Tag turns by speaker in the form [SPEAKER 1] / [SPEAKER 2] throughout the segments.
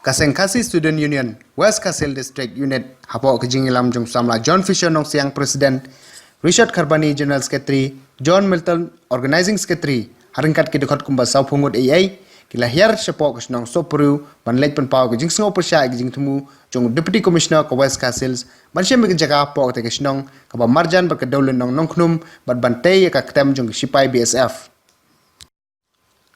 [SPEAKER 1] Kaseng Kasi Student Union West Kasil District Unit hapo kejing ilam jung samla John Fisher nong siang President, Richard Karbani General Secretary, John Milton Organizing Secretary haringkat ki dekat kumba sau pungut AI kila hiar sepo kesnong sopru ban lej pen pau kejing sngo persya kejing temu jung Deputy Commissioner ke West Kasils ban syem ke jaga po ke kesnong ka ba marjan berkedaulen nong nongknum ban bantai ka ketem jung sipai BSF.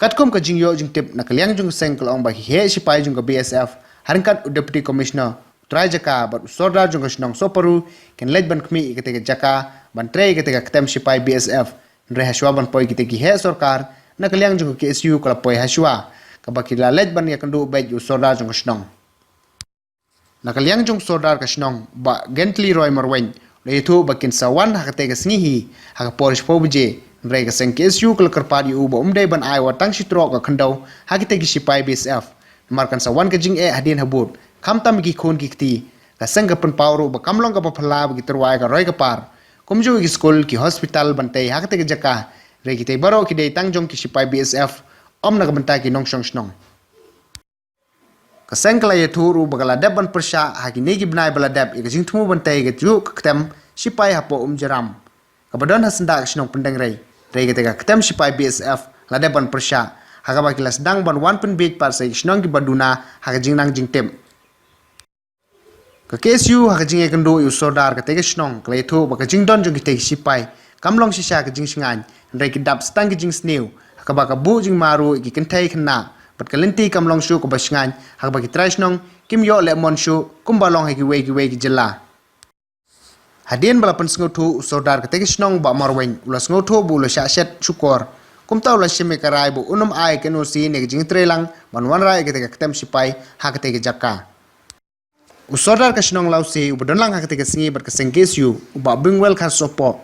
[SPEAKER 1] Katkom ka jingyo jing tip na kaliang jung seng kalong ba he sipai jung ka BSF haringkat Deputy Commissioner Trajaka bat usodra jung kesnong soparu ken lej ban kmi ikete jaka ban trei ikete ketem sipai BSF nre haswa ban poi ikete he sorkar na kaliang jung KSU kala poi haswa ka ba kila lej ban yakandu bej usodra jung kesnong na kaliang jung sodar kesnong ba gently roy marwen leitu bakin sawan hakate kesngihi hak porish pobje nre ka seng KSU kala karpadi u ba umdai ban ai wa tang sitro ka khandau hakite ki sipai BSF markan sawan ka jing hadin habut kamtam ki khon ki kti ka seng ka pen pawro ba kamlong ka phala ba ki terwai ka roi ka par kumju ki school ki hospital bantai hakite ki jaka re ki te baro ki dei tangjong ki sipai BSF omna ka banta ki nongsong snong ka seng kala yethuru ba kala dab ban persya haki ne ki bnai bala dab ki jing thumu bantai ki ju ka ketem sipai hapo jaram ka badon hasnda snong pendeng rei ki te ka ketem sipai BSF la dab ban persya haka kilas dang ban wan pen bej par sai snong ki baduna haka jing nang jing tem ka KSU haka jing ekendo yu sodar ka tege snong klai tho ba ka jing don jong ki te sipai kamlong sisa ka jing singan ndai ki dap stang ki jing sneu haka ba ka bu jing maru ki kentai khna pat ka lenti kamlong shu ko ba singan haka ba ki trai snong kim yo le mon shu kumbalong ki we ki jela hadien bala pen sngotu sodar ka tege snong ba marwen ulas ngotu bu lo sha set shukor kumtaw la shime karai bu unum ai kenu si ne jing trelang ban wan rai ke te ketem sipai ha ke te jakka usodar ka snong lau si ubadon lang ha ke te singi bat ka sengkesu uba bingwel kha sopo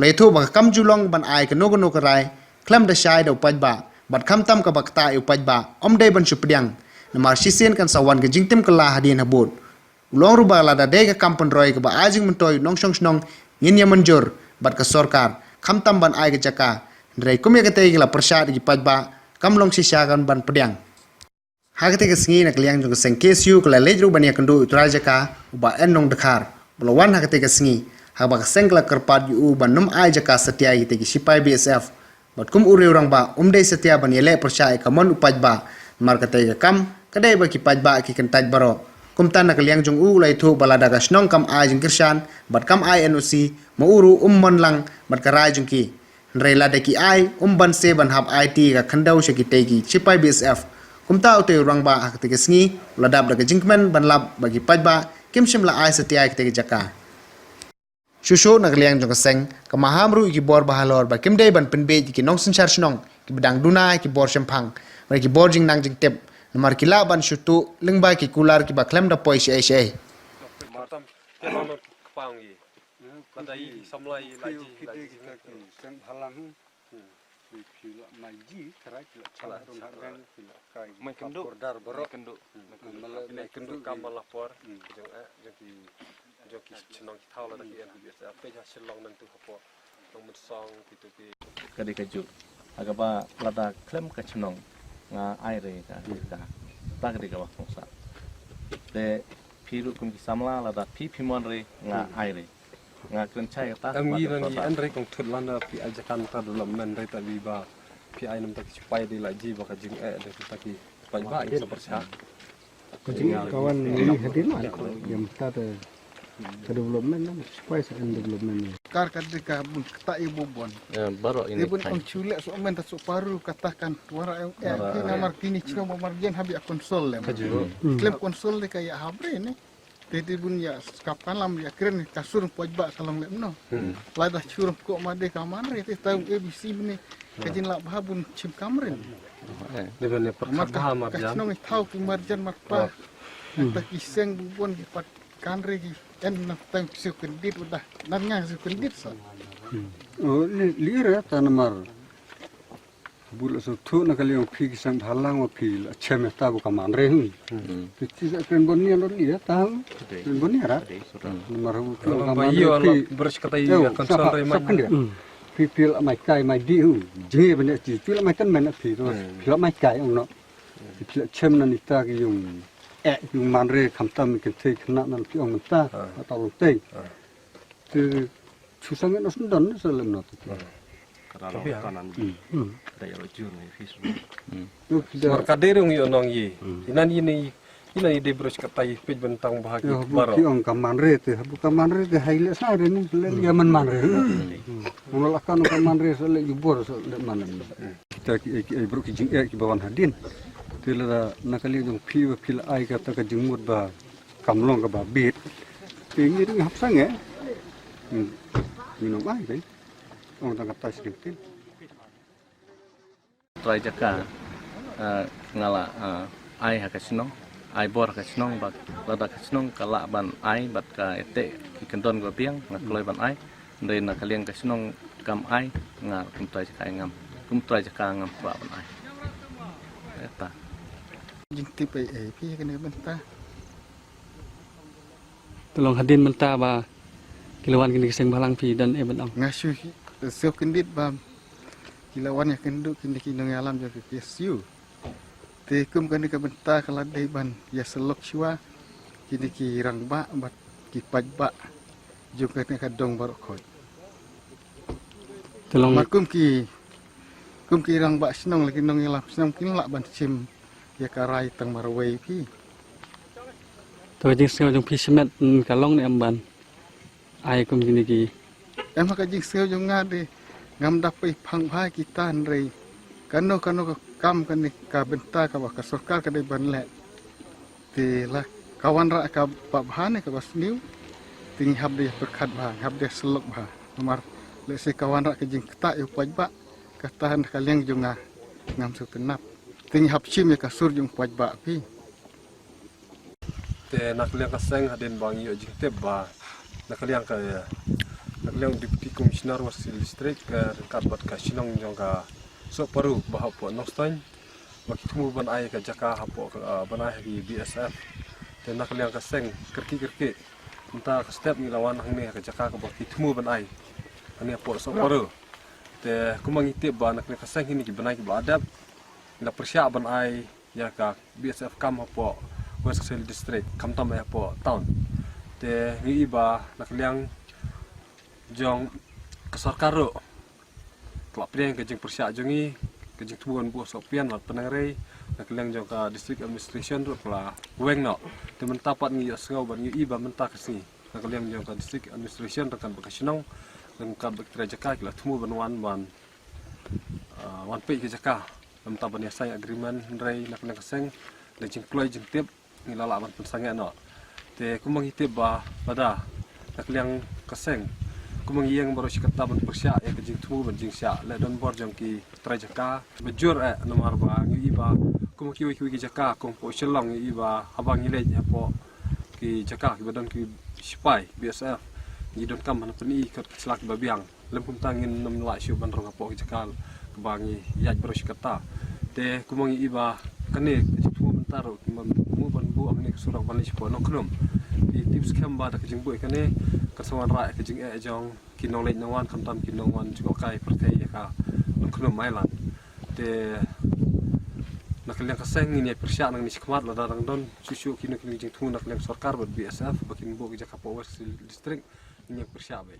[SPEAKER 1] leithu ba kam julong ban ai ke no karai klam da shai da upaj ba bat kam tam ka bakta upaj ba omdai ban supdiang na mar sisen kan sawan ke jing tim kala hadin habut ulong ruba la da de ka kampon roi ka ba ajing mentoy nong song snong ngin ya manjur bat ka sorkar kam tam ban ai ke jakka Ndrai kumya kate gila persad gi pajba kamlong sisya kan ban pediang hagate ke singi na kliang jong seng KSU kala lejru ban yakandu utrajaka uba enong dekhar bulawan hagate ke singi haba seng kala karpad yu ban num ai jaka setia gi tegi sipai BSF bat kum uri orang ba umdai setia ban yele persai kamon upajba mar kate ke kam kadai ba ki pajba ki kentaj baro kumtan na kliang jong lai thu balada ka snong kam ai jing kirshan bat kam ai NOC mauru umman lang bat karai jong ki Nrela deki ai ban se ban hab IT ka khandau sheki tegi sipai BSF kumta ute rangba hak tege sngi ladab daga jingmen ban lab bagi pajba kimshim la ai setia tege jaka shusho nagliang jong seng ka mahamru ki bor bahalor ba kimdei ban penbe ki nong sinchar snong ki bidang duna ki bor shempang ba ki bor jing nang jing tep namar kila ban shutu lingba ki kular ki ba klem da poi she she
[SPEAKER 2] Kadai samlai lagi
[SPEAKER 3] sang halang pila maji kerai pila chala sarang pila kai
[SPEAKER 2] Mengkendu
[SPEAKER 3] bordar borok
[SPEAKER 2] kendu kendu kamal lapor joki chenong thau la taki biasa apa ja selong nang tu hapo nang mutsong pitu ki
[SPEAKER 4] kadai kaju agaba lada klem ka chenong nga aire ka ta kadai ka waksa de piru kum ki samla lada pimon re nga aire nga kencai ta
[SPEAKER 2] angi andre kong thudlana pi ajakan ta dalam men re ta liba pi ai nam tak supaya di laji baka jing de taki pajba ini sepersa
[SPEAKER 3] kawan ini hadir lah yang kata development lah supaya sen development
[SPEAKER 5] kar kadika bun kata ibu bon
[SPEAKER 4] baru ini
[SPEAKER 5] ibun on chule so men ta so paru katakan wara namar kini chino margen habi konsol lem klem konsol de kaya habre ne Tadi pun ya kapan lam ya keren kasur pojba kalong lem no. Lada curup kok made kamar itu tahu ABC ni kajin lak bahabun cim kamrin.
[SPEAKER 2] Dengan ne perkata mar jam.
[SPEAKER 5] Kasnong tahu ki marjan makpa. Tak kiseng bubon ki pat kanre ki en na tang su kendit udah nanya su kendit sa.
[SPEAKER 3] Oh lira tanamar bula so thu na kali ong phi sang halang wa phi la cheme ta bu kaman re hu ti sa ken bonni lo li ta ken bonni ra mar hu thu kaman
[SPEAKER 2] Iyo beres kata iya konsol re mak
[SPEAKER 3] phi la mai kai mai di hu je bene ti la mai kan men phi to phi la mai kai ong no ti la chem na ni ta ki yung อยู่มันเรคำตำกันเทขนาดนั้นที่องมันตาตาลงเตยคือชุสังเกตนสุนดันสลัมนัด
[SPEAKER 2] Tapi kanan dari rojun ni fisu.
[SPEAKER 3] ลูกเดียว
[SPEAKER 2] Mar kaderung yo nong yi. Ina ni de bros katai pej bentang bahagi baro.
[SPEAKER 3] ที่องกำมันเรตบุกมันเรตให้เลี้ยสายเรนี่เลี้ยมันเรmenolakkan man re sale jubor sale man kita ki bro ki jing ki bawan hadin tila nakali jong phi wa phil ai ka ta ka jingmut ba kamlong ka ba bit tingi ring hapsang ni no ai dai ong ta ka ta sritin
[SPEAKER 4] try jaka ngala ai hakasinong ai bor hakasinong bat lada hakasinong kala ban ai bat ka ete ki kendon go piang ngakloi ban ai dari nak kalian kasinong kam ai ngal kumtrai jaka ngam ba ban ai eta
[SPEAKER 5] jing tip pi kan benta
[SPEAKER 6] tolong hadin menta ba kilawan kini keseng balang pi dan eben ang
[SPEAKER 5] ngasu sio kendit bam kilawan ya kenduk kini kinong alam jo ke siu te kum kan ka benta kala dei ban ya selok siwa kini ki rang ba bat ki paj ba juga ni kadong baru koi.
[SPEAKER 6] tolong
[SPEAKER 5] Kum ki rang bak senong lagi nong yalam senong kin lak ban sim ya karai tang marway pi.
[SPEAKER 6] to jing seo jong pi semet kalong ni amban ai kum kini ki
[SPEAKER 5] Em ka jing seo jong ngade ngam dapai phang bhai kita nrei. Kano ka kam kan ni ka benta ka ba ka sarkar ka dei ban le. Ti la kawan ra ka ba bhane ka bas niu. Ting hab dia berkat bah, hab dia selok bah. Nomor lesi kawan rak kejing ketak yu puaj ba, katahan kalian junga ngam su tenap. Ting hab sim ya kasur jung puaj ba pi.
[SPEAKER 2] Te nak liang kaseng hadin bang yo jing te ba. Nak liang deputy commissioner wasil district ke kat bat ka sinong jong ka so paru bah po nostan. Baki tumu ban ai ka jaka hapo ban ai di BSF. Te nak liang kaseng kerki entah ke step ni lawan hang ni ke jaka ke baki tumu ban ai. Ani apo so paru. Te kumang itip ba nak kaseng ini ki banai ki ba adab. Ila persya ban ai ya ka BSF kam hapo West Sale District kam tam hapo town. Te ngi iba nak liang jong kesarkaro. Kelap priang ke jeng persya jongi ke jeng tubuan buah sopian lat penangrai nak liang jong ka district administration ru kala weng no. Te mentapat ngi sengau ban ngi iba mentak sini. Nak liang jong ka district administration rekan bakasinong dan ka baktra jaka kila tumu ban wan pe ke jaka. Mentapat ni sign agreement rai nak liang kaseng le jeng kloi jeng tip ngi lala ban pensange no. Te kumang hitip ba pada nak liang kaseng kumang iyang baru sikata ban persya ya ke jing tumu ban jing sya le don bor jong ki trajaka bejur nomor ba ngi iba kumang ki jaka kong po shelong ngi iba abang ile po ki jaka ki badon ki sipai BSF ni don kam man peni ke selak babiang lempum tangin nom la syu ban rong po ki jaka kebangi ya baru sikata te kumang iba kane jing tumu bentaro mu ban bu amni surang ban sipo no krum di tips kamba da kijing bu kane kasawan ra kijing jong kinong leit nawan kamtam kinong wan juga kai perkai ya ka nokno mailan te nakaliang kaseng ni persya nang ni sikmat la darang don susu kini jing tu nakaliang sarkar bad BSF bakin bu ki jaka West District ni persya bai